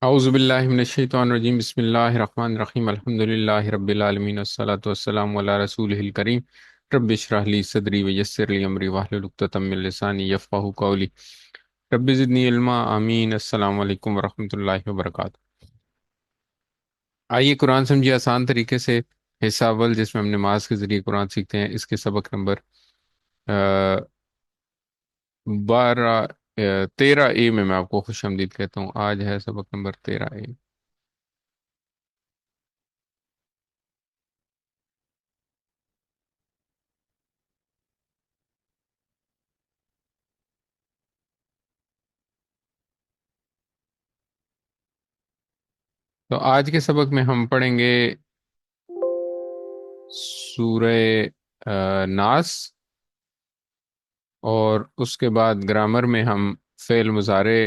اعوذ باللہ من الشیطان الرجیم، بسم اللہ الرحمن الرحیم، الحمد للہ رب العالمین، والصلاة والسلام علی رسولہ الکریم، رب اشرح لی صدری ویسر لی امری واحلل عقدۃ من لسانی یفقہوا قولی، رب زدنی علما، آمین۔ السلام علیکم ورحمۃ اللہ وبرکاتہ۔ آئیے قرآن سمجھیے آسان طریقے سے، حصہ اول جس میں ہم نماز کے ذریعے قرآن سیکھتے ہیں، اس کے سبق نمبر 13 اے میں آپ کو خوش آمدید کہتا ہوں۔ آج ہے سبق نمبر 13 اے۔ تو آج کے سبق میں ہم پڑھیں گے سورہ ناس، اور اس کے بعد گرامر میں ہم فعل مضارع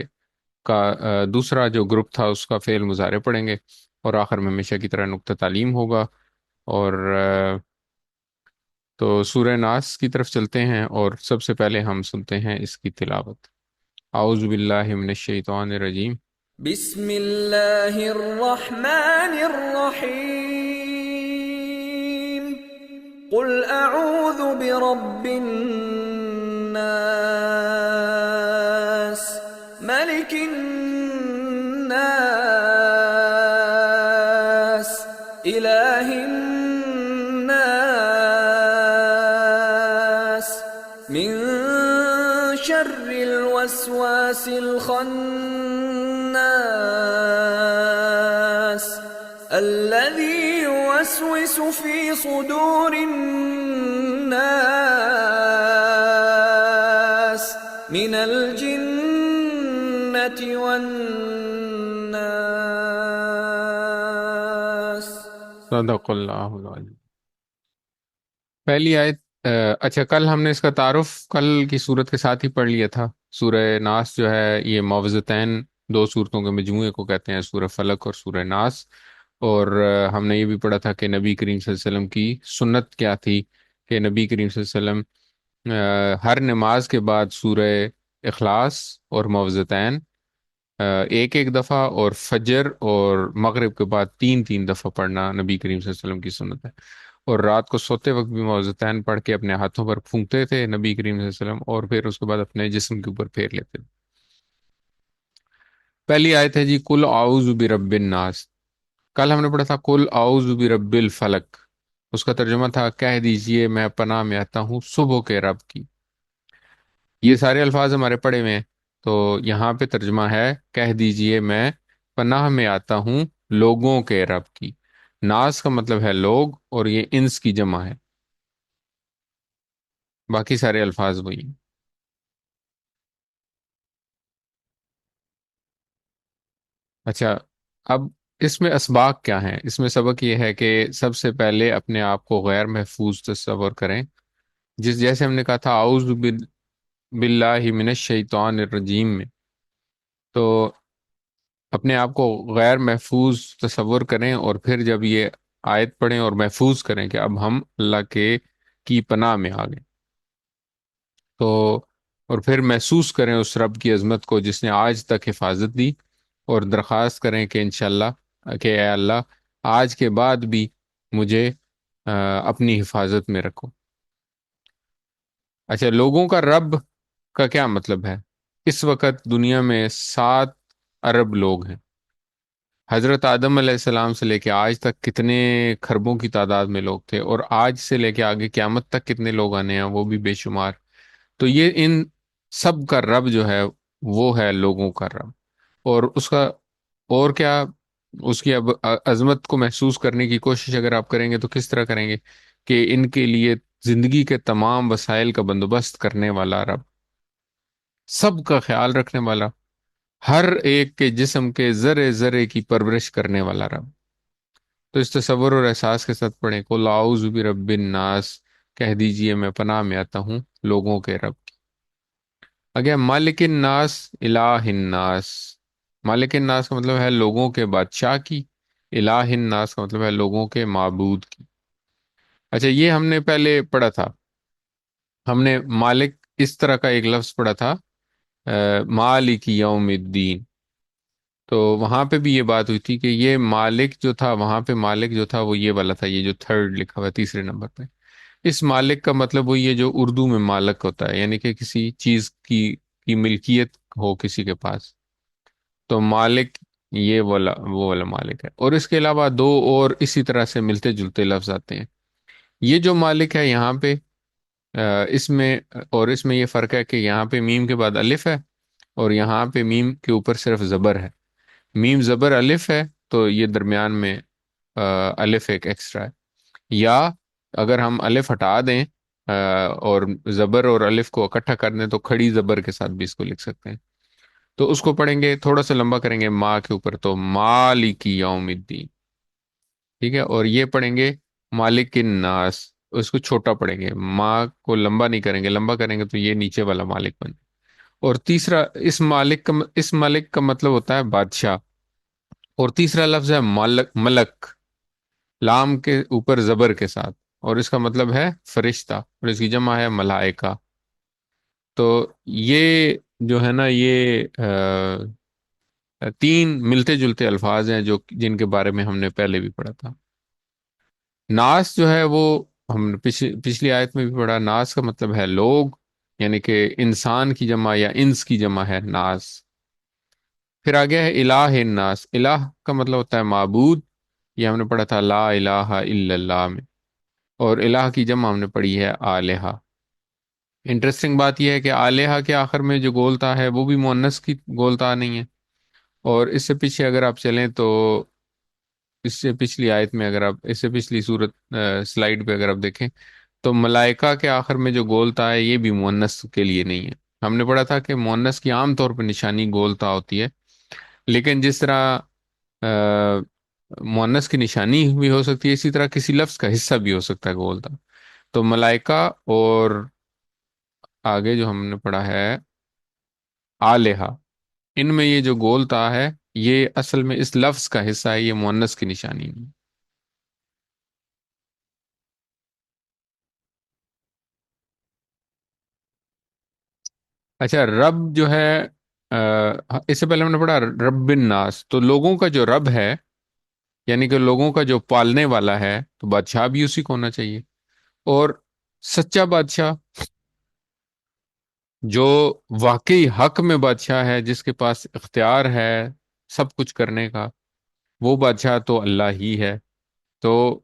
کا دوسرا جو گروپ تھا اس کا فعل مضارع پڑھیں گے، اور آخر میں ہمیشہ کی طرح نقطہ تعلیم ہوگا۔ اور تو سورہ ناس کی طرف چلتے ہیں، اور سب سے پہلے ہم سنتے ہیں اس کی تلاوت۔ اعوذ باللہ من الشیطان الرجیم۔ بسم اللہ الرحمن الرحیم قل اعوذ برب الناس ملک الناس الہ الناس من شر الوسواس الخناس الذي يوسوس في صدور الناس من الجنة والناس۔ صدق اللہ العظیم۔ پہلی آیت اچھا، کل ہم نے اس کا تعارف کل کی صورت کے ساتھ ہی پڑھ لیا تھا۔ سورہ ناس جو ہے یہ معوذتین، دو صورتوں کے مجموعے کو کہتے ہیں، سورہ فلق اور سورہ ناس۔ اور ہم نے یہ بھی پڑھا تھا کہ نبی کریم صلی اللہ علیہ وسلم کی سنت کیا تھی، کہ نبی کریم صلی اللہ علیہ وسلم ہر نماز کے بعد سورہ اخلاص اور معوذتین ایک ایک دفعہ، اور فجر اور مغرب کے بعد تین تین دفعہ پڑھنا نبی کریم صلی اللہ علیہ وسلم کی سنت ہے۔ اور رات کو سوتے وقت بھی معوذتین پڑھ کے اپنے ہاتھوں پر پھونکتے تھے نبی کریم صلی اللہ علیہ وسلم، اور پھر اس کے بعد اپنے جسم کے اوپر پھیر لیتے تھے۔ پہلی آیت ہے جی، قل اعوذ برب الناس۔ کل ہم نے پڑھا تھا قل اعوذ برب الفلق، اس کا ترجمہ تھا کہہ دیجئے میں پناہ میں آتا ہوں صبح کے رب کی۔ یہ سارے الفاظ ہمارے پڑھے ہوئے ہیں، تو یہاں پہ ترجمہ ہے کہہ دیجئے میں پناہ میں آتا ہوں لوگوں کے رب کی۔ ناس کا مطلب ہے لوگ، اور یہ انس کی جمع ہے، باقی سارے الفاظ وہی ہیں۔ اچھا، اب اس میں اسباق کیا ہیں؟ اس میں سبق یہ ہے کہ سب سے پہلے اپنے آپ کو غیر محفوظ تصور کریں، جیسے ہم نے کہا تھا باللہ من الشیطان الرجیم میں، تو اپنے آپ کو غیر محفوظ تصور کریں، اور پھر جب یہ آیت پڑھیں اور محفوظ کریں کہ اب ہم اللہ کی پناہ میں آ گئے، تو اور پھر محسوس کریں اس رب کی عظمت کو جس نے آج تک حفاظت دی، اور درخواست کریں کہ انشاءاللہ کہ اے اللہ آج کے بعد بھی مجھے اپنی حفاظت میں رکھو۔ اچھا، لوگوں کا رب کا کیا مطلب ہے؟ اس وقت دنیا میں 7 ارب لوگ ہیں۔ حضرت آدم علیہ السلام سے لے کے آج تک کتنے کھربوں کی تعداد میں لوگ تھے، اور آج سے لے کے آگے قیامت تک کتنے لوگ آنے ہیں وہ بھی بے شمار۔ تو یہ ان سب کا رب جو ہے وہ ہے لوگوں کا رب، اور اس کا اور کیا، اس کی اب عظمت کو محسوس کرنے کی کوشش اگر آپ کریں گے تو کس طرح کریں گے کہ ان کے لیے زندگی کے تمام وسائل کا بندوبست کرنے والا رب، سب کا خیال رکھنے والا، ہر ایک کے جسم کے ذرے ذرے کی پرورش کرنے والا رب۔ تو اس تصور اور احساس کے ساتھ پڑھیں قل اعوذ برب الناس، کہہ دیجئے میں پناہ میں آتا ہوں لوگوں کے رب کی۔ اگیا مالک الناس الہ الناس، مالک الناس کا مطلب ہے لوگوں کے بادشاہ کی، الہ الناس کا مطلب ہے لوگوں کے معبود کی۔ اچھا، یہ ہم نے پہلے پڑھا تھا، ہم نے مالک اس طرح کا ایک لفظ پڑھا تھا، مالک یوم الدین، تو وہاں پہ بھی یہ بات ہوئی تھی کہ یہ مالک جو تھا، وہاں پہ مالک جو تھا وہ یہ والا تھا، یہ جو تھرڈ لکھا ہوا ہے تیسرے نمبر پہ، اس مالک کا مطلب وہی ہے جو اردو میں مالک ہوتا ہے، یعنی کہ کسی چیز کی ملکیت ہو کسی کے پاس، تو مالک یہ والا وہ والا مالک ہے۔ اور اس کے علاوہ دو اور اسی طرح سے ملتے جلتے لفظ آتے ہیں۔ یہ جو مالک ہے یہاں پہ اس میں، اور اس میں یہ فرق ہے کہ یہاں پہ میم کے بعد الف ہے، اور یہاں پہ میم کے اوپر صرف زبر ہے۔ میم زبر الف ہے تو یہ درمیان میں الف ایک ایکسٹرا ہے، یا اگر ہم الف ہٹا دیں اور زبر اور الف کو اکٹھا کر دیں تو کھڑی زبر کے ساتھ بھی اس کو لکھ سکتے ہیں۔ تو اس کو پڑھیں گے، تھوڑا سا لمبا کریں گے ما کے اوپر، تو مالکی یوم الدین، ٹھیک ہے۔ اور یہ پڑھیں گے مالک الناس، اس کو چھوٹا پڑھیں گے، ما کو لمبا نہیں کریں گے، لمبا کریں گے تو یہ نیچے والا مالک بن۔ اور تیسرا، اس مالک کا مطلب ہوتا ہے بادشاہ، اور تیسرا لفظ ہے ملک، ملک لام کے اوپر زبر کے ساتھ، اور اس کا مطلب ہے فرشتہ، اور اس کی جمع ہے ملائکہ۔ تو یہ جو ہے نا، یہ تین ملتے جلتے الفاظ ہیں جو جن کے بارے میں ہم نے پہلے بھی پڑھا تھا۔ ناس جو ہے وہ ہم نے پچھلی آیت میں بھی پڑھا، ناس کا مطلب ہے لوگ، یعنی کہ انسان کی جمع یا انس کی جمع ہے ناس۔ پھر آگے ہے الہ الناس، الہ کا مطلب ہوتا ہے معبود، یہ ہم نے پڑھا تھا لا الہ الا اللہ میں، اور الہ کی جمع ہم نے پڑھی ہے آلہہ۔ انٹرسٹنگ بات یہ ہے کہ آلیہ کے آخر میں جو گولتا ہے وہ بھی مؤنث کی گولتا نہیں ہے، اور اس سے پیچھے اگر آپ چلیں تو اس سے پچھلی آیت میں، اگر آپ اس سے پچھلی صورت سلائیڈ پہ اگر آپ دیکھیں تو ملائکہ کے آخر میں جو گولتا ہے یہ بھی مؤنث کے لیے نہیں ہے۔ ہم نے پڑھا تھا کہ مؤنث کی عام طور پہ نشانی گولتا ہوتی ہے، لیکن جس طرح مؤنث کی نشانی بھی ہو سکتی ہے، اسی طرح کسی لفظ کا حصہ بھی ہو سکتا ہے گولتا۔ تو ملائکہ اور آگے جو ہم نے پڑھا ہے آلیہ، ان میں یہ جو گولتا ہے یہ اصل میں اس لفظ کا حصہ ہے، یہ مؤنث کی نشانی نہیں۔ اچھا، رب جو ہے اس سے پہلے ہم نے پڑھا رب الناس، تو لوگوں کا جو رب ہے، یعنی کہ لوگوں کا جو پالنے والا ہے، تو بادشاہ بھی اسی کو ہونا چاہیے۔ اور سچا بادشاہ جو واقعی حق میں بادشاہ ہے، جس کے پاس اختیار ہے سب کچھ کرنے کا، وہ بادشاہ تو اللہ ہی ہے۔ تو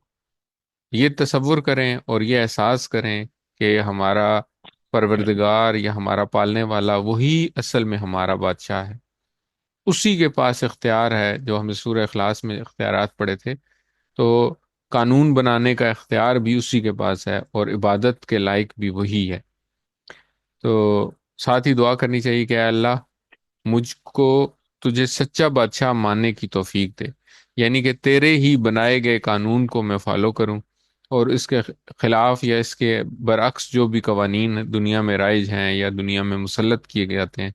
یہ تصور کریں اور یہ احساس کریں کہ ہمارا پروردگار یا ہمارا پالنے والا وہی اصل میں ہمارا بادشاہ ہے، اسی کے پاس اختیار ہے، جو ہم نے سورہ اخلاص میں اختیارات پڑھے تھے، تو قانون بنانے کا اختیار بھی اسی کے پاس ہے، اور عبادت کے لائق بھی وہی ہے۔ تو ساتھ ہی دعا کرنی چاہیے کہ اے اللہ، مجھ کو تجھے سچا بادشاہ ماننے کی توفیق دے، یعنی کہ تیرے ہی بنائے گئے قانون کو میں فالو کروں، اور اس کے خلاف یا اس کے برعکس جو بھی قوانین دنیا میں رائج ہیں یا دنیا میں مسلط کیے جاتے ہیں،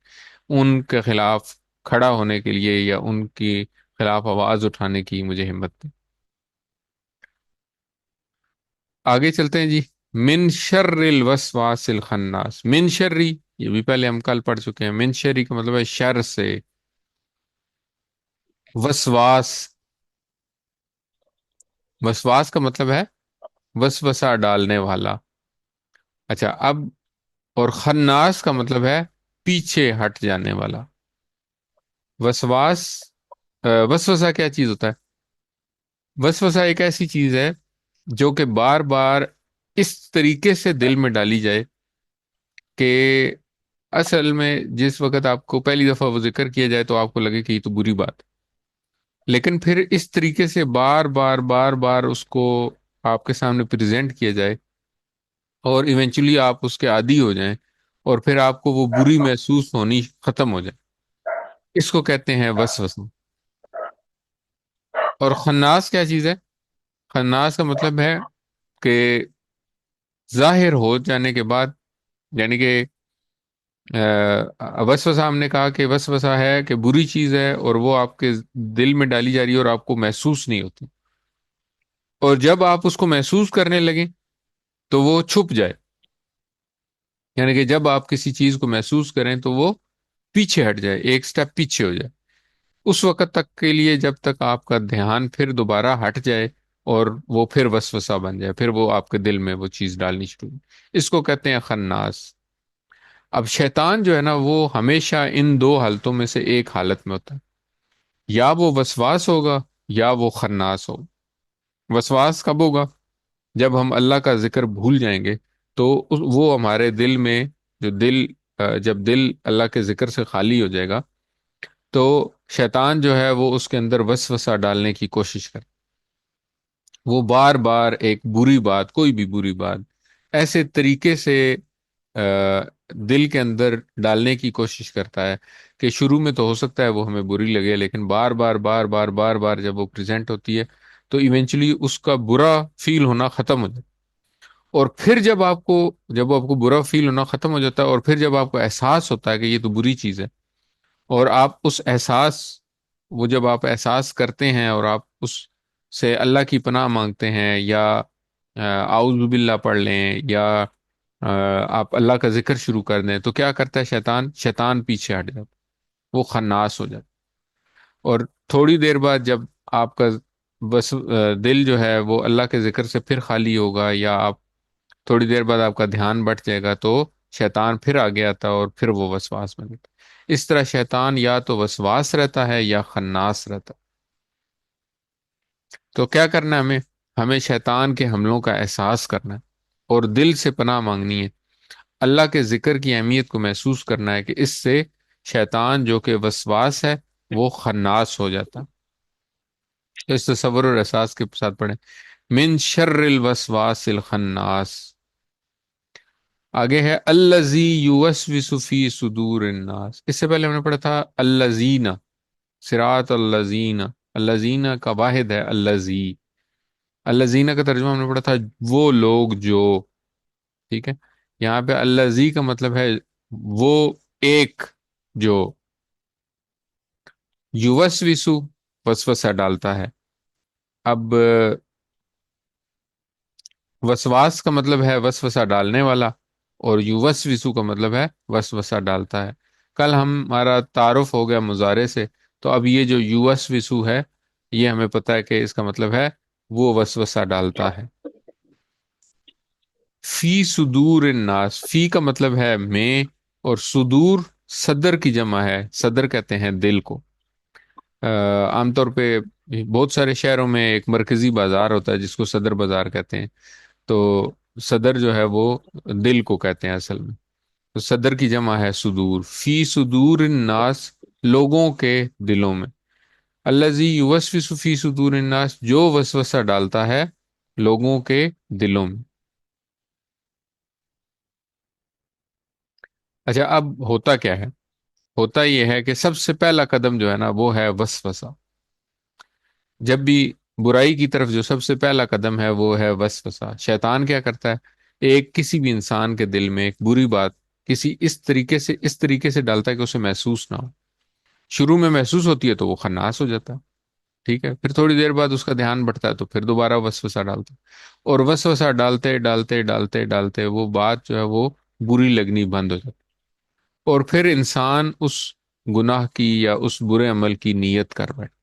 ان کے خلاف کھڑا ہونے کے لیے یا ان کی خلاف آواز اٹھانے کی مجھے ہمت دے۔ آگے چلتے ہیں جی۔ من شر الوسواس الخناس، من شرری، یہ بھی پہلے ہم کل پڑھ چکے ہیں، من شرری کا مطلب ہے شر سے، وسواس، وسواس کا مطلب ہے وسوسہ ڈالنے والا۔ اچھا اب، اور خناس کا مطلب ہے پیچھے ہٹ جانے والا۔ وسواس، وسوسہ کیا چیز ہوتا ہے؟ وسوسہ ایک ایسی چیز ہے جو کہ بار بار اس طریقے سے دل میں ڈالی جائے کہ اصل میں جس وقت آپ کو پہلی دفعہ وہ ذکر کیا جائے تو آپ کو لگے کہ یہ تو بری بات، لیکن پھر اس طریقے سے بار بار بار بار اس کو آپ کے سامنے پریزنٹ کیا جائے، اور ایونچولی آپ اس کے عادی ہو جائیں، اور پھر آپ کو وہ بری محسوس ہونی ختم ہو جائے، اس کو کہتے ہیں وسوسہ۔ اور خناس کیا چیز ہے؟ خناس کا مطلب ہے کہ ظاہر ہو جانے کے بعد، یعنی کہ وسوسہ ہم نے کہا کہ وسوسہ ہے کہ بری چیز ہے اور وہ آپ کے دل میں ڈالی جا رہی ہے اور آپ کو محسوس نہیں ہوتی، اور جب آپ اس کو محسوس کرنے لگیں تو وہ چھپ جائے، یعنی کہ جب آپ کسی چیز کو محسوس کریں تو وہ پیچھے ہٹ جائے، ایک سٹیپ پیچھے ہو جائے۔ اس وقت تک کے لیے جب تک آپ کا دھیان پھر دوبارہ ہٹ جائے اور وہ پھر وسوسہ بن جائے، پھر وہ آپ کے دل میں وہ چیز ڈالنی شروع ہوئی۔ اس کو کہتے ہیں خناس۔ اب شیطان جو ہے نا وہ ہمیشہ ان دو حالتوں میں سے ایک حالت میں ہوتا ہے، یا وہ وسواس ہوگا یا وہ خناس ہوگا۔ وسواس کب ہوگا؟ جب ہم اللہ کا ذکر بھول جائیں گے، تو وہ ہمارے دل میں، جو دل جب دل اللہ کے ذکر سے خالی ہو جائے گا، تو شیطان جو ہے وہ اس کے اندر وسوسہ ڈالنے کی کوشش کرے، وہ بار بار ایک بری بات، کوئی بھی بری بات ایسے طریقے سے دل کے اندر ڈالنے کی کوشش کرتا ہے کہ شروع میں تو ہو سکتا ہے وہ ہمیں بری لگے، لیکن بار بار بار بار بار بار جب وہ پریزنٹ ہوتی ہے تو ایونچولی اس کا برا فیل ہونا ختم ہو جاتا ہے۔ اور پھر جب آپ کو برا فیل ہونا ختم ہو جاتا ہے، اور پھر جب آپ کو احساس ہوتا ہے کہ یہ تو بری چیز ہے، اور آپ اس احساس وہ جب آپ احساس کرتے ہیں اور آپ اس سے اللہ کی پناہ مانگتے ہیں، یا اعوذ باللہ پڑھ لیں، یا آپ اللہ کا ذکر شروع کر دیں، تو کیا کرتا ہے شیطان پیچھے ہٹ جاتا ہے، وہ خناس ہو جاتا ہے۔ اور تھوڑی دیر بعد جب آپ کا بس دل جو ہے وہ اللہ کے ذکر سے پھر خالی ہوگا، یا آپ تھوڑی دیر بعد آپ کا دھیان بٹ جائے گا، تو شیطان پھر آگے آتا ہے اور پھر وہ وسواس بن جاتا ہے۔ اس طرح شیطان یا تو وسواس رہتا ہے یا خناس رہتا ہے۔ تو کیا کرنا ہے ہمیں شیطان کے حملوں کا احساس کرنا ہے اور دل سے پناہ مانگنی ہے۔ اللہ کے ذکر کی اہمیت کو محسوس کرنا ہے کہ اس سے شیطان جو کہ وسواس ہے وہ خناس ہو جاتا ہے۔ تو اس تصور اور احساس کے ساتھ پڑھیں، من شر الوسواس الخناس۔ آگے ہے الذی یوسوس فی صدور الناس۔ اس سے پہلے ہم نے پڑھا تھا الذین، صراط الذین، الذین کا واحد ہے الذی، الذین کا ترجمہ ہم نے پڑھا تھا وہ لوگ جو، ٹھیک ہے۔ یہاں پہ الذی کا مطلب ہے وہ ایک جو، یوسوسو وسوسہ ڈالتا ہے۔ اب وسواس کا مطلب ہے وسوسہ ڈالنے والا، اور یوسوسو کا مطلب ہے وسوسہ ڈالتا ہے۔ کل ہمارا تعارف ہو گیا مضارع سے، تو اب یہ جو یوسوسو ہے، یہ ہمیں پتہ ہے کہ اس کا مطلب ہے وہ وسوسہ ڈالتا ہے۔ فی صدور الناس، فی کا مطلب ہے میں، اور صدور صدر کی جمع ہے، صدر کہتے ہیں دل کو۔ عام طور پہ بہت سارے شہروں میں ایک مرکزی بازار ہوتا ہے جس کو صدر بازار کہتے ہیں، تو صدر جو ہے وہ دل کو کہتے ہیں اصل میں، تو صدر کی جمع ہے صدور۔ فی صدور الناس، لوگوں کے دلوں میں۔ الذی یوسوس فی صدور الناس، جو وسوسہ ڈالتا ہے لوگوں کے دلوں میں۔ اچھا، اب ہوتا کیا ہے؟ ہوتا یہ ہے کہ سب سے پہلا قدم جو ہے نا وہ ہے وسوسہ۔ جب بھی برائی کی طرف جو سب سے پہلا قدم ہے وہ ہے وسوسہ۔ شیطان کیا کرتا ہے؟ کسی بھی انسان کے دل میں ایک بری بات اس طریقے سے ڈالتا ہے کہ اسے محسوس نہ ہو۔ شروع میں محسوس ہوتی ہے تو وہ خناس ہو جاتا ہے، ٹھیک ہے، پھر تھوڑی دیر بعد اس کا دھیان بڑھتا ہے تو پھر دوبارہ وسوسہ ڈالتا ہے، اور وسوسہ ڈالتے ڈالتے ڈالتے ڈالتے وہ بات جو ہے وہ بری لگنی بند ہو جاتی ہے، اور پھر انسان اس گناہ کی یا اس برے عمل کی نیت کر بیٹھے۔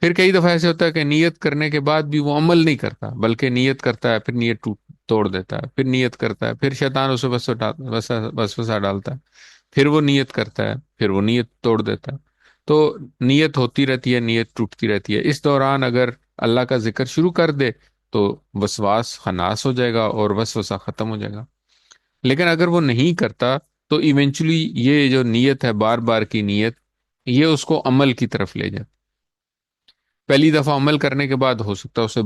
پھر کئی دفعہ ایسے ہوتا ہے کہ نیت کرنے کے بعد بھی وہ عمل نہیں کرتا، بلکہ نیت کرتا ہے، پھر نیت توڑ دیتا ہے، پھر نیت کرتا ہے، پھر شیطان اسے وسوسہ ڈالتا ہے، پھر وہ نیت کرتا ہے، پھر وہ نیت توڑ دیتا ہے۔ تو نیت ہوتی رہتی ہے، نیت ٹوٹتی رہتی ہے۔ اس دوران اگر اللہ کا ذکر شروع کر دے تو وسواس خناس ہو جائے گا اور وسوسہ ختم ہو جائے گا۔ لیکن اگر وہ نہیں کرتا تو ایونچولی یہ جو نیت ہے، بار بار کی نیت، یہ اس کو عمل کی طرف لے جائے۔ پہلی دفعہ عمل کرنے کے بعد ہو سکتا ہے اسے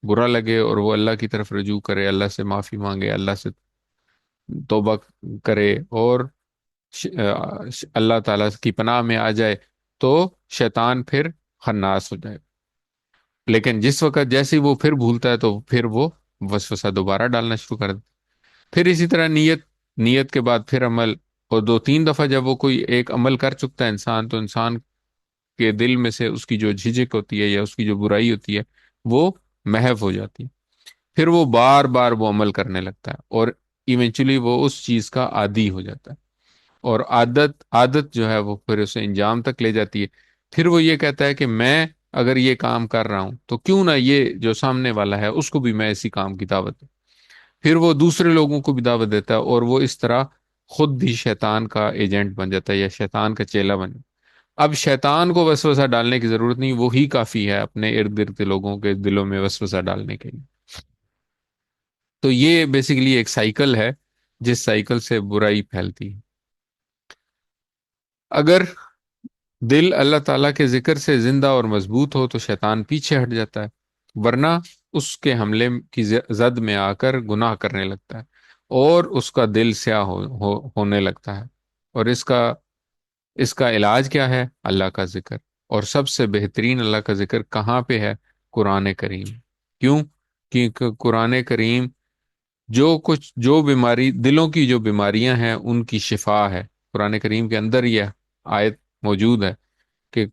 برا لگے اور وہ اللہ کی طرف رجوع کرے، اللہ سے معافی مانگے، اللہ سے توبہ کرے، اور اللہ تعالیٰ کی پناہ میں آ جائے، تو شیطان پھر خناس ہو جائے۔ لیکن جس وقت جیسے ہی وہ پھر بھولتا ہے تو پھر وہ وسوسہ دوبارہ ڈالنا شروع کر دیتا ہے۔ پھر اسی طرح نیت کے بعد پھر عمل، اور دو تین دفعہ جب وہ کوئی ایک عمل کر چکتا ہے انسان، تو انسان کے دل میں سے اس کی جو جھجک ہوتی ہے یا اس کی جو برائی ہوتی ہے وہ محو ہو جاتی ہے۔ پھر وہ بار بار وہ عمل کرنے لگتا ہے، اور ایونچولی وہ اس چیز کا عادی ہو جاتا ہے، اور عادت عادت جو ہے وہ پھر اسے انجام تک لے جاتی ہے. پھر وہ یہ کہتا ہے کہ میں اگر یہ کام کر رہا ہوں تو کیوں نہ یہ جو سامنے والا ہے اس کو بھی میں اسی کام کی دعوت دوں. پھر وہ دوسرے لوگوں کو بھی دعوت دیتا ہے، اور وہ اس طرح خود بھی شیطان کا ایجنٹ بن جاتا ہے یا شیطان کا چیلا بن جاتا ہے. اب شیطان کو وسوسہ ڈالنے کی ضرورت نہیں، وہی کافی ہے اپنے ارد گرد کے لوگوں کے دلوں میں وسوسہ ڈالنے کے لیے. تو یہ بیسیکلی ایک سائیکل ہے جس سائیکل سے برائی پھیلتی ہے. اگر دل اللہ تعالیٰ کے ذکر سے زندہ اور مضبوط ہو تو شیطان پیچھے ہٹ جاتا ہے، ورنہ اس کے حملے کی زد میں آ کر گناہ کرنے لگتا ہے اور اس کا دل سیاہ ہونے لگتا ہے. اور اس کا علاج کیا ہے؟ اللہ کا ذکر. اور سب سے بہترین اللہ کا ذکر کہاں پہ ہے؟ قرآن کریم. کیوں؟ کیونکہ قرآن کریم جو بیماری، دلوں کی جو بیماریاں ہیں ان کی شفا ہے. قرآن کریم کے اندر یہ آیت موجود ہے کہ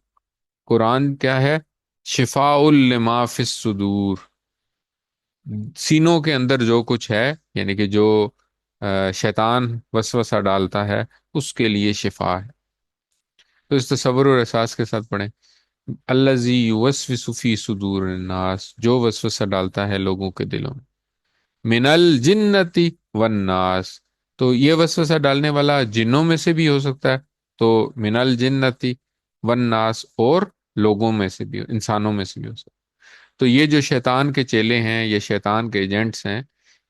قرآن کیا ہے؟ شفاء لما فی الصدور. سینوں کے اندر جو کچھ ہے، یعنی کہ جو شیطان وسوسہ ڈالتا ہے اس کے لیے شفا ہے. تو اس تصور اور احساس کے ساتھ پڑھیں: الذی یوسوس فی صدور الناس، جو وسوسہ ڈالتا ہے لوگوں کے دلوں میں، من الجنتی والناس. تو یہ وسوسہ ڈالنے والا جنوں میں سے بھی ہو سکتا ہے، تو من الجنتی والناس، اور لوگوں میں سے بھی، انسانوں میں سے بھی ہو سکتا ہے. تو یہ جو شیطان کے چیلے ہیں، یہ شیطان کے ایجنٹس ہیں،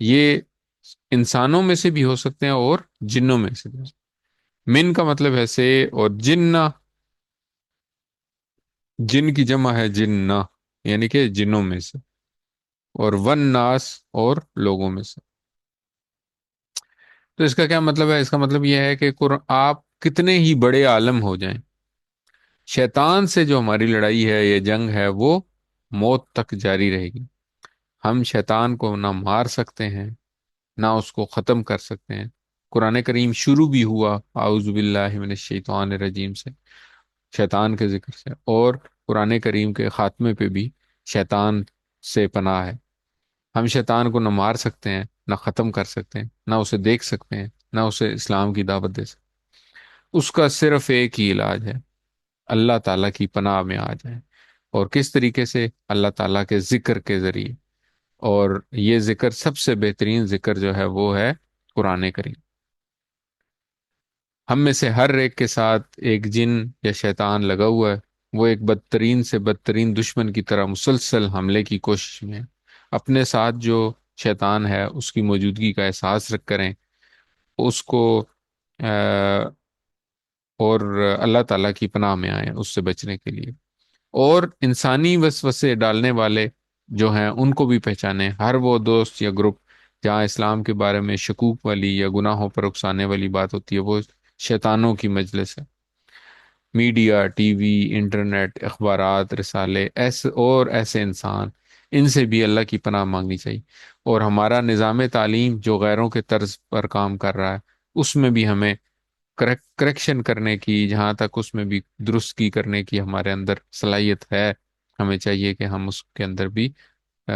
یہ انسانوں میں سے بھی ہو سکتے ہیں اور جنوں میں سے بھی ہو سکتے ہیں. من کا مطلب ہے سے، اور جنہ، جن کی جمع ہے جنہ، یعنی کہ جنوں میں سے، اور ون ناس، اور لوگوں میں سے. تو اس کا کیا مطلب ہے؟ اس کا مطلب یہ ہے کہ آپ کتنے ہی بڑے عالم ہو جائیں، شیطان سے جو ہماری لڑائی ہے، یہ جنگ ہے، وہ موت تک جاری رہے گی. ہم شیطان کو نہ مار سکتے ہیں نہ اس کو ختم کر سکتے ہیں. قرآن کریم شروع بھی ہوا اعوذ باللہ من الشیطان الرجیم سے، شیطان کے ذکر سے، اور قرآن کریم کے خاتمے پہ بھی شیطان سے پناہ ہے. ہم شیطان کو نہ مار سکتے ہیں، نہ ختم کر سکتے ہیں، نہ اسے دیکھ سکتے ہیں، نہ اسے اسلام کی دعوت دے سکتے. اس کا صرف ایک ہی علاج ہے: اللہ تعالیٰ کی پناہ میں آ جائیں. اور کس طریقے سے؟ اللہ تعالیٰ کے ذکر کے ذریعے. اور یہ ذکر، سب سے بہترین ذکر جو ہے وہ ہے قرآن کریم. ہم میں سے ہر ایک کے ساتھ ایک جن یا شیطان لگا ہوا ہے. وہ ایک بدترین سے بدترین دشمن کی طرح مسلسل حملے کی کوشش میں ہے. اپنے ساتھ جو شیطان ہے اس کی موجودگی کا احساس رکھ کریں، اس کو اور اللہ تعالیٰ کی پناہ میں آئیں اس سے بچنے کے لیے. اور انسانی وسوسے ڈالنے والے جو ہیں ان کو بھی پہچانیں. ہر وہ دوست یا گروپ جہاں اسلام کے بارے میں شکوک والی یا گناہوں پر اکسانے والی بات ہوتی ہے، وہ شیطانوں کی مجلس ہے. میڈیا، ٹی وی، انٹرنیٹ، اخبارات، رسالے، ایسے انسان، ان سے بھی اللہ کی پناہ مانگنی چاہیے. اور ہمارا نظام تعلیم جو غیروں کے طرز پر کام کر رہا ہے، اس میں بھی ہمیں کریکشن کرنے کی، جہاں تک اس میں بھی درست کی کرنے کی ہمارے اندر صلاحیت ہے، ہمیں چاہیے کہ ہم اس کے اندر بھی آ،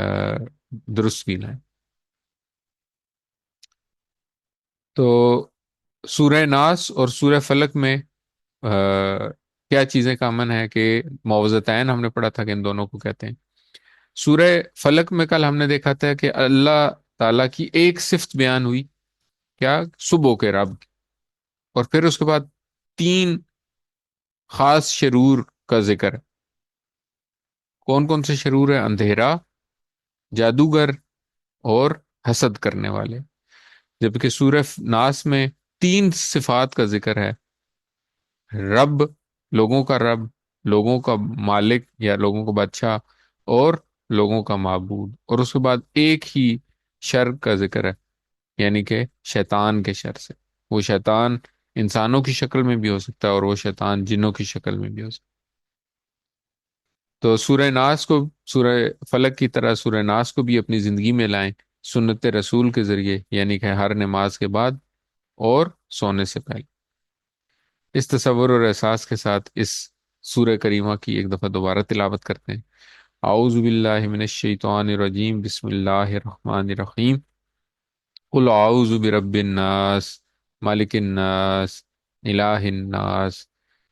درست کی لائیں. تو سورہ ناس اور سورہ فلق میں آ، کیا چیزیں کامن ہے کہ معوذتین ہم نے پڑھا تھا کہ ان دونوں کو کہتے ہیں. سورہ فلق میں کل ہم نے دیکھا تھا کہ اللہ تعالیٰ کی ایک صفت بیان ہوئی، کیا؟ صبح کے رب. اور پھر اس کے بعد تین خاص شرور کا ذکر ہے. کون کون سے شرور ہیں؟ اندھیرا، جادوگر، اور حسد کرنے والے. جبکہ سورہ ناس میں تین صفات کا ذکر ہے: رب، لوگوں کا رب، لوگوں کا مالک یا لوگوں کا بادشاہ، اور لوگوں کا معبود. اور اس کے بعد ایک ہی شر کا ذکر ہے، یعنی کہ شیطان کے شر سے. وہ شیطان انسانوں کی شکل میں بھی ہو سکتا ہے اور وہ شیطان جنوں کی شکل میں بھی ہو سکتا ہے. تو سورہ ناس کو، سورہ فلق کی طرح سورہ ناس کو بھی اپنی زندگی میں لائیں، سنت رسول کے ذریعے، یعنی کہ ہر نماز کے بعد اور سونے سے پہلے. اس تصور اور احساس کے ساتھ اس سورہ کریمہ کی ایک دفعہ دوبارہ تلاوت کرتے ہیں: اعوذ باللہ من الشیطان الرجیم، بسم اللہ الرحمن الرحیم. قل اعوذ برب الناس، مالک الناس، الہ الناس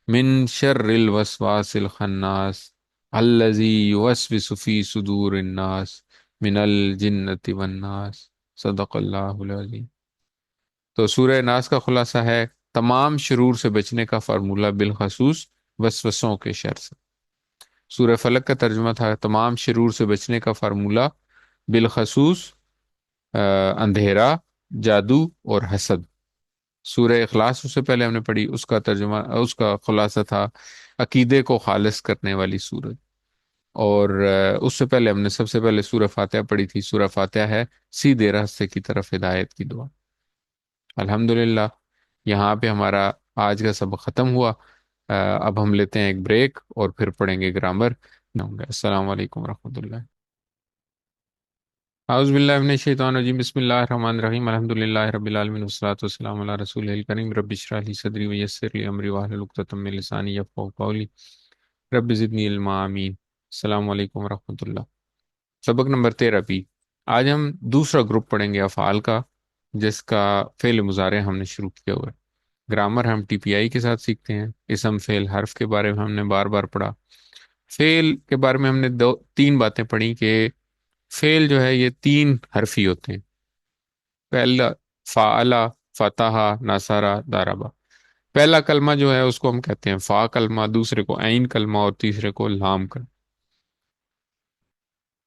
من شر الوسواس الخناس الذی یوسوس فی صدور الناس من الجنۃ والناس۔ صدق اللہ العظیم۔ تو سورہ ناس کا خلاصہ ہے تمام شرور سے بچنے کا فارمولہ بالخصوص وسوسوں کے شر سے۔ سورہ فلق کا ترجمہ تھا تمام شرور سے بچنے کا فارمولہ بالخصوص اندھیرا، جادو اور حسد۔ سورہ اخلاص اس سے پہلے ہم نے پڑھی، اس کا ترجمہ، اس کا خلاصہ تھا عقیدے کو خالص کرنے والی سورت۔ اور اس سے پہلے ہم نے سب سے پہلے سورہ فاتحہ پڑھی تھی۔ سورہ فاتحہ ہے سیدھے راستے کی طرف ہدایت کی دعا۔ الحمدللہ یہاں پہ ہمارا آج کا سبق ختم ہوا۔ اب ہم لیتے ہیں ایک بریک اور پھر پڑھیں گے گرامر۔ السلام علیکم ورحمۃ اللہ۔ اعوذ باللہ من الشیطان الرجیم، بسم اللہ الرحمن الرحیم، الحمدللہ رب العالمین والصلاۃ والسلام علی رسول الکریم، رب اشرح لی صدری ویسر لی امری واحلل عقدۃ من لسانی یفقہوا قولی، رب زدنی علما، آمین۔ السلام علیکم ورحمۃ اللہ۔ سبق نمبر 13 بھی، آج ہم دوسرا گروپ پڑھیں گے افعال کا، جس کا فعل مضارع ہم نے شروع کیا ہوا ہے۔ گرامر ہم ٹی پی آئی کے ساتھ سیکھتے ہیں۔ اسم، فعل، حرف کے بارے میں ہم نے بار بار پڑھا۔ فعل کے بارے میں ہم نے تین باتیں پڑھی کہ فعل جو ہے یہ تین حرفی ہوتے ہیں۔ پہلا فعلا، فتح، نصرہ، ضربہ۔ پہلا کلمہ جو ہے اس کو ہم کہتے ہیں فا کلمہ، دوسرے کو عین کلمہ اور تیسرے کو لام کلمہ۔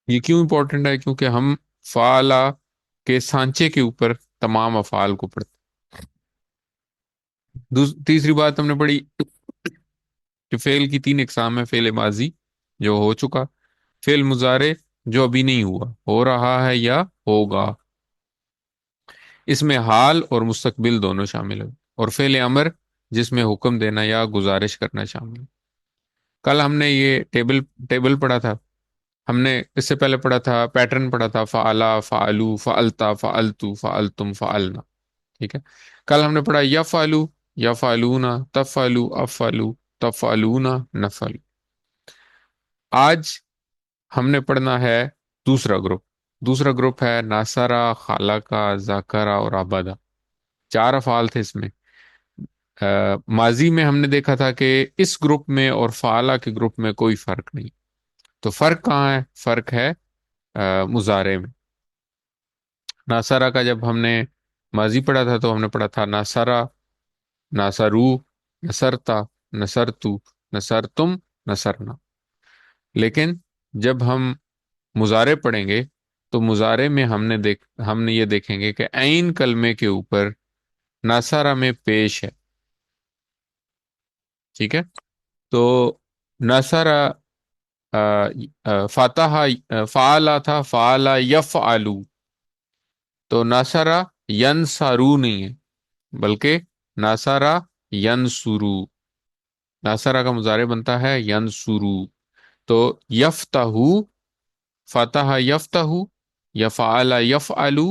یہ کیوں امپورٹنٹ ہے؟ کیونکہ ہم فعلا کے سانچے کے اوپر تمام افعال کو پڑھتے ہیں۔ تیسری بات ہم نے پڑھی کہ فعل کی تین اقسام ہے: فعل ماضی جو ہو چکا، فعل مضارع جو ابھی نہیں ہوا، ہو رہا ہے یا ہوگا، اس میں حال اور مستقبل دونوں شامل ہیں، اور فعل امر جس میں حکم دینا یا گزارش کرنا شامل ہے۔ کل ہم نے یہ ٹیبل پڑھا تھا۔ ہم نے اس سے پہلے پڑھا تھا پیٹرن، پڑھا تھا فعلا، فعلو، فعلتا، فعلتو، فعلتم، فعلنا، ٹھیک ہے۔ کل ہم نے پڑھا یفعلو، یفعلونا، تفعلو، افعلو، تفعلونا، نفعلو۔ آج ہم نے پڑھنا ہے دوسرا گروپ۔ دوسرا گروپ ہے ناصرہ، خالقہ، ذاکرہ اور عبادہ۔ چار افعال تھے اس میں۔ ماضی میں ہم نے دیکھا تھا کہ اس گروپ میں اور فعلہ کے گروپ میں کوئی فرق نہیں۔ تو فرق کہاں ہے؟ فرق ہے مضارع میں۔ ناصرہ کا جب ہم نے ماضی پڑھا تھا تو ہم نے پڑھا تھا ناصرہ، ناصرو، نصرتا، نصرتو، نصرتم، نصرنا۔ لیکن جب ہم مضارع پڑھیں گے تو مضارع میں ہم نے یہ دیکھیں گے کہ عین کلمے کے اوپر ناصرہ میں پیش ہے، ٹھیک ہے۔ تو ناصرہ فاتح، فعلا تھا، فعلا یفعلو، تو ناصرہ ینصرو نہیں ہے بلکہ ناصرہ ینصرو۔ ناصرہ کا مضارع بنتا ہے ینصرو۔ تو یفتحو، فتح یفتح، یفعل یفعلو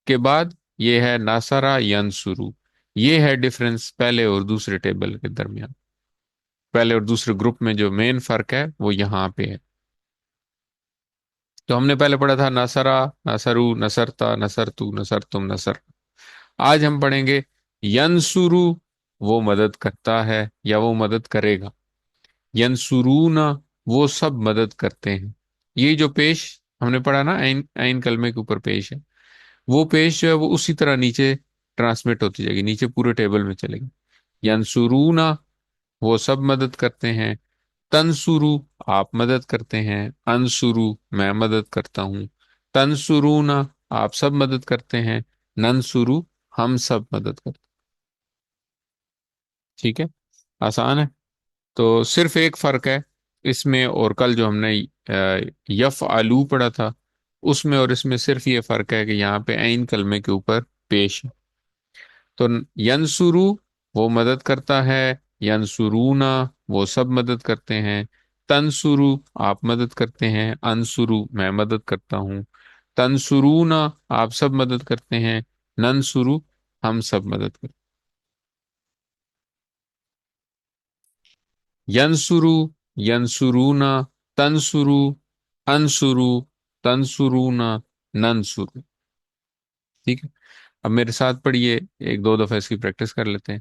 کے بعد یہ ہے ناصرہ ینصرو۔ یہ ہے ڈفرنس پہلے اور دوسرے ٹیبل کے درمیان۔ پہلے اور دوسرے گروپ میں جو مین فرق ہے وہ یہاں پہ ہے۔ تو ہم نے پہلے پڑھا تھا ناصرہ، ناصرو، نصرتا، نصرتو، نصرتم، نصر۔ آج ہم پڑھیں گے ینصرو، وہ مدد کرتا ہے یا وہ مدد کرے گا۔ ینصرون، وہ سب مدد کرتے ہیں۔ یہ جو پیش ہم نے پڑھا نا، عین کلمے کے اوپر پیش ہے، وہ پیش جو ہے وہ اسی طرح نیچے ٹرانسمٹ ہوتی جائے گی، نیچے پورے ٹیبل میں چلے گی۔ ینصرون، وہ سب مدد کرتے ہیں۔ تنصرو، آپ مدد کرتے ہیں۔ انصرو، میں مدد کرتا ہوں۔ تنصرون، آپ سب مدد کرتے ہیں۔ ننصرو، ہم سب مدد کرتے ہیں۔ ٹھیک ہے، آسان ہے۔ تو صرف ایک فرق ہے اس میں اور کل جو ہم نے یفعلو پڑھا تھا اس میں اور اس میں، صرف یہ فرق ہے کہ یہاں پہ عین کلمے کے اوپر پیش ہے۔ تو ینصرو، وہ مدد کرتا ہے۔ ینصرونا، وہ سب مدد کرتے ہیں۔ تنصرو، آپ مدد کرتے ہیں۔ انصرو، میں مدد کرتا ہوں۔ تنصرونا، آپ سب مدد کرتے ہیں۔ ننصرو، ہم سب مدد کرتے ہیں۔ ینصرو، ینصرونا، تنصرو، انصرو، تنصرونا، ننصرو۔ ٹھیک ہے، اب میرے ساتھ پڑھیے، ایک دو دفعہ اس کی پریکٹس کر لیتے ہیں۔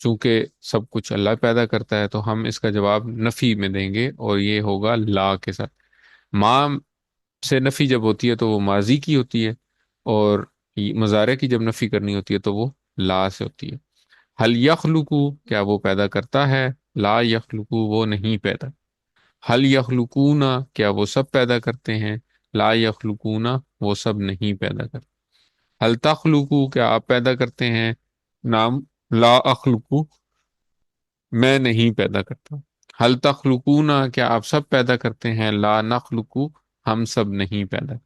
چونکہ سب کچھ اللہ پیدا کرتا ہے تو ہم اس کا جواب نفی میں دیں گے، اور یہ ہوگا لا کے ساتھ۔ ماں سے نفی جب ہوتی ہے تو وہ ماضی کی ہوتی ہے، اور مضارع کی جب نفی کرنی ہوتی ہے تو وہ لا سے ہوتی ہے۔ حل یخلقو، کیا وہ پیدا کرتا ہے؟ لا یخلقو، وہ نہیں پیدا۔ حل یخلقون، کیا وہ سب پیدا کرتے ہیں؟ لا یخلقون، وہ سب نہیں پیدا کرتے۔ حل تخلقو، کیا آپ پیدا کرتے ہیں؟ نام لا اخلقو، میں نہیں پیدا کرتا۔ حل تخلقون، کیا آپ سب پیدا کرتے ہیں؟ لا نخلقو، ہم سب نہیں پیدا کرتے۔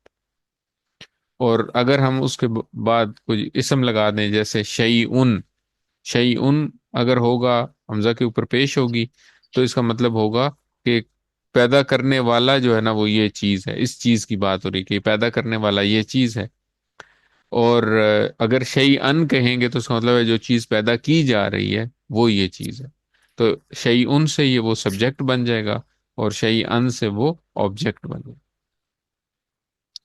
اور اگر ہم اس کے بعد کوئی اسم لگا دیں جیسے شیئن، شیئن اگر ہوگا حمزہ کے اوپر پیش ہوگی تو اس کا مطلب ہوگا کہ پیدا کرنے والا جو ہے نا وہ یہ چیز ہے، اس چیز کی بات ہو رہی کہ پیدا کرنے والا یہ چیز ہے۔ اور اگر شیئن کہیں گے تو اس کا مطلب ہے جو چیز پیدا کی جا رہی ہے وہ یہ چیز ہے، تو شیئن سے یہ وہ سبجیکٹ بن جائے گا، اور شیئن سے وہ آبجیکٹ بن جائے گا۔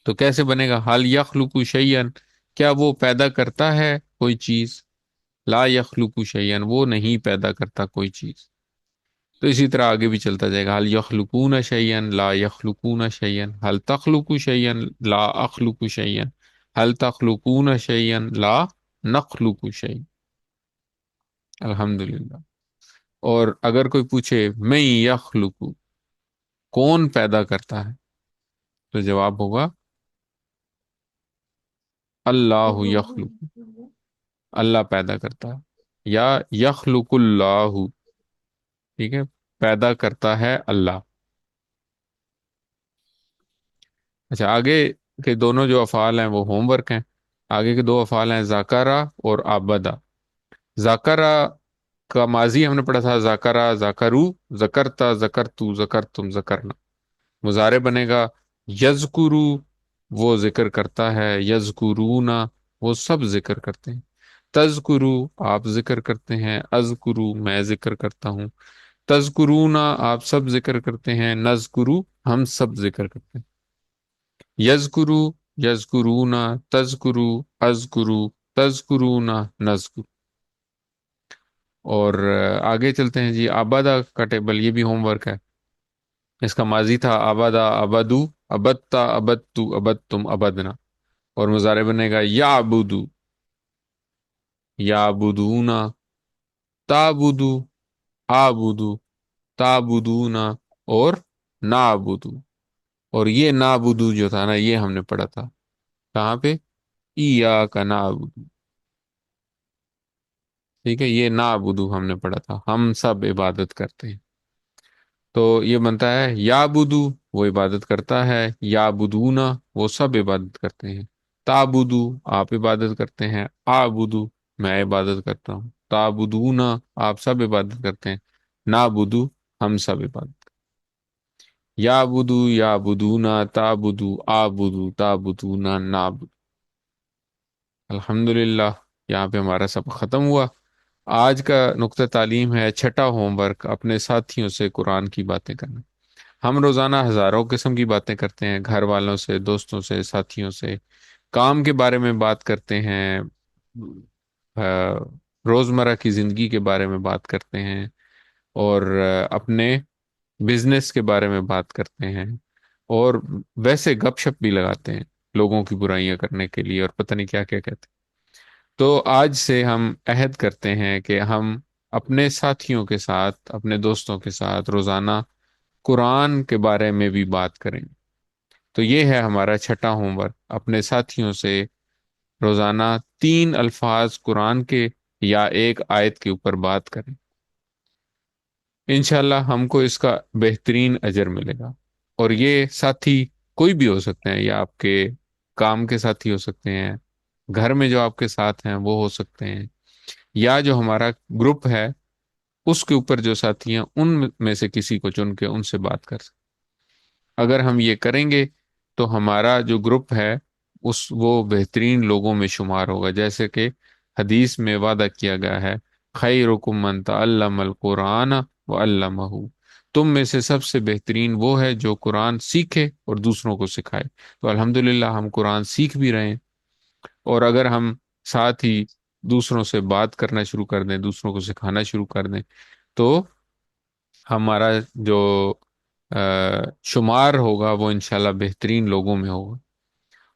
تو کیسے بنے گا؟ حل یخلق شیئن، کیا وہ پیدا کرتا ہے کوئی چیز؟ لا یخلق شیئن، وہ نہیں پیدا کرتا کوئی چیز۔ تو اسی طرح آگے بھی چلتا جائے گا، حل یخلقون شیئن لا یخلقون شیئن، حل تخلق شیئن لا اخلق شیئن، حل تخلقون شیئن لا نخلق شیئن۔ الحمدللہ۔ اور اگر کوئی پوچھے میں یخلق، کون پیدا کرتا ہے، تو جواب ہوگا اللہ یخلق، اللہ پیدا کرتا ہے، یا یخلق اللہ، ٹھیک ہے، پیدا کرتا ہے اللہ۔ اچھا، آگے کے دونوں جو افعال ہیں وہ ہوم ورک ہیں۔ آگے کے دو افعال ہیں ذاکرہ اور آبدہ۔ ذاکرہ کا ماضی ہم نے پڑھا تھا ذاکرہ ذاکرو، ذکرتا ذکرتو ذکرتم ذکرنا۔ مضارع بنے گا یذکرو، وہ ذکر کرتا ہے، یذکرونا، وہ سب ذکر کرتے ہیں۔ تذکرو، آپ ذکر کرتے ہیں، اذکرو، میں ذکر کرتا ہوں۔ تذکرونا، آپ سب ذکر کرتے ہیں، نذکرو، ہم سب ذکر کرتے ہیں۔ یذکرو، یذکرونا، تذکرو، اذکرو، تذکرونا، نذکر۔ اور آگے چلتے ہیں جی، آبادہ کا ٹیبل، یہ بھی ہوم ورک ہے۔ اس کا ماضی تھا آبادہ ابدو، ابدتا ابدتو ابدتم ابدنا، اور مضارع بنے گا یعبدو، یعبدونا، تعبدو، آبدو، تعبدونا، اور نعبدو۔ اور یہ نعبدو جو تھا نا یہ ہم نے پڑھا تھا کہاں پہ؟ ایاک نعبدو، ٹھیک ہے، یہ نعبدو ہم نے پڑھا تھا، ہم سب عبادت کرتے ہیں۔ تو یہ بنتا ہے یا بدو، وہ عبادت کرتا ہے، یا بدونا، وہ سب عبادت کرتے ہیں۔ تابدو، آپ عبادت کرتے ہیں، آبدو، میں عبادت کرتا ہوں، تابدونا، آپ سب عبادت کرتے ہیں، نابدو، ہم سب عبادت کرتے ہیں۔ یا بدو، یا بدونا، تابدو، آبدو، تابدونا، نابدو۔ الحمدللہ، یہاں پہ ہمارا سب ختم ہوا۔ آج کا نقطہ تعلیم ہے چھٹا ہوم ورک، اپنے ساتھیوں سے قرآن کی باتیں کرنا۔ ہم روزانہ ہزاروں قسم کی باتیں کرتے ہیں، گھر والوں سے، دوستوں سے، ساتھیوں سے، کام کے بارے میں بات کرتے ہیں، روزمرہ کی زندگی کے بارے میں بات کرتے ہیں، اور اپنے بزنس کے بارے میں بات کرتے ہیں، اور ویسے گپ شپ بھی لگاتے ہیں لوگوں کی برائیاں کرنے کے لیے، اور پتہ نہیں کیا کیا کہتے ہیں۔ تو آج سے ہم عہد کرتے ہیں کہ ہم اپنے ساتھیوں کے ساتھ، اپنے دوستوں کے ساتھ روزانہ قرآن کے بارے میں بھی بات کریں۔ تو یہ ہے ہمارا چھٹا ہوم ورک، اپنے ساتھیوں سے روزانہ 3 الفاظ قرآن کے یا ایک آیت کے اوپر بات کریں۔ انشاءاللہ ہم کو اس کا بہترین اجر ملے گا۔ اور یہ ساتھی کوئی بھی ہو سکتے ہیں، یا آپ کے کام کے ساتھی ہو سکتے ہیں، گھر میں جو آپ کے ساتھ ہیں وہ ہو سکتے ہیں، یا جو ہمارا گروپ ہے اس کے اوپر جو ساتھی ہیں ان میں سے کسی کو چن کے ان سے بات کر سکتے۔ اگر ہم یہ کریں گے تو ہمارا جو گروپ ہے وہ بہترین لوگوں میں شمار ہوگا، جیسے کہ حدیث میں وعدہ کیا گیا ہے، خیرکم من تعلم القرآن وعلمہ، تم میں سے سب سے بہترین وہ ہے جو قرآن سیکھے اور دوسروں کو سکھائے۔ تو الحمدللہ ہم قرآن سیکھ بھی رہے ہیں، اور اگر ہم ساتھ ہی دوسروں سے بات کرنا شروع کر دیں، دوسروں کو سکھانا شروع کر دیں، تو ہمارا جو شمار ہوگا وہ انشاءاللہ بہترین لوگوں میں ہوگا۔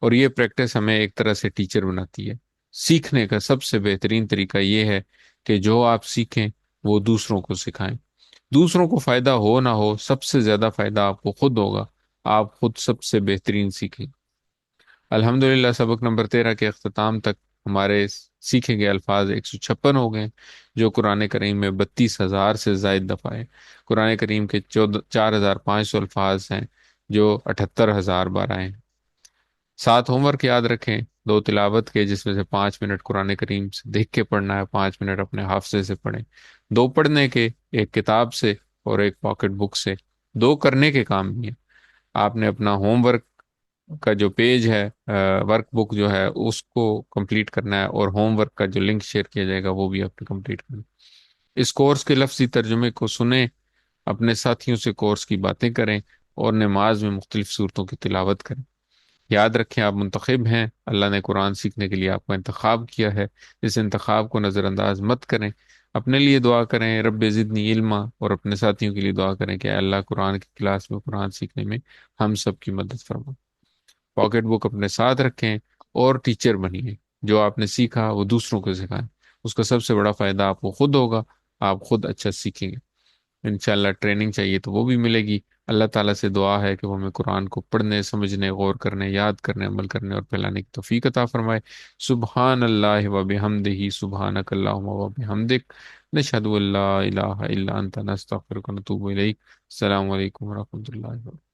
اور یہ پریکٹس ہمیں ایک طرح سے ٹیچر بناتی ہے۔ سیکھنے کا سب سے بہترین طریقہ یہ ہے کہ جو آپ سیکھیں وہ دوسروں کو سکھائیں۔ دوسروں کو فائدہ ہو نہ ہو، سب سے زیادہ فائدہ آپ کو خود ہوگا، آپ خود سب سے بہترین سیکھیں۔ الحمدللہ سبق نمبر 13 کے اختتام تک ہمارے سیکھے گئے الفاظ 156 ہو گئے، جو قرآن کریم میں 32,000 سے زائد دفعہ ہے۔ قرآن کریم کے 4,500 الفاظ ہیں جو 78,000 بار آئے ہیں۔ 7 ہوم ورک یاد رکھیں، 2 تلاوت کے، جس میں سے 5 منٹ قرآن کریم سے دیکھ کے پڑھنا ہے، 5 منٹ اپنے حافظے سے پڑھیں۔ 2 پڑھنے کے، 1 کتاب سے اور 1 پاکٹ بک سے۔ 2 کرنے کے کام بھی ہیں۔ آپ نے اپنا ہوم ورک کا جو پیج ہے، ورک بک جو ہے، اس کو کمپلیٹ کرنا ہے، اور ہوم ورک کا جو لنک شیئر کیا جائے گا وہ بھی آپ نے کمپلیٹ کرنا ہے۔ اس کورس کے لفظی ترجمے کو سنیں، اپنے ساتھیوں سے کورس کی باتیں کریں، اور نماز میں مختلف صورتوں کی تلاوت کریں۔ یاد رکھیں آپ منتخب ہیں، اللہ نے قرآن سیکھنے کے لیے آپ کا انتخاب کیا ہے، اس انتخاب کو نظر انداز مت کریں۔ اپنے لیے دعا کریں رب زدنی علما، اور اپنے ساتھیوں کے لیے دعا کریں کہ اے اللہ قرآن کی کلاس میں قرآن سیکھنے میں ہم سب کی مدد فرما۔ پاکٹ بک اپنے ساتھ رکھیں اور ٹیچر بنیے، جو آپ نے سیکھا وہ دوسروں کو سکھائیں، اس کا سب سے بڑا فائدہ آپ کو خود ہوگا، آپ خود اچھا سیکھیں گے۔ انشاءاللہ ٹریننگ چاہیے تو وہ بھی ملے گی۔ اللہ تعالیٰ سے دعا ہے کہ وہ ہمیں قرآن کو پڑھنے، سمجھنے، غور کرنے، یاد کرنے، عمل کرنے اور پھیلانے کی توفیق عطا فرمائے۔ سبحان اللہ و بحمدہ، سبحانک اللہم و بحمدک، نشہد ان لا الہ الا انت، نستغفرک و نتوب الیک۔ السلام علیکم و رحمۃ اللہ وبرکاتہ۔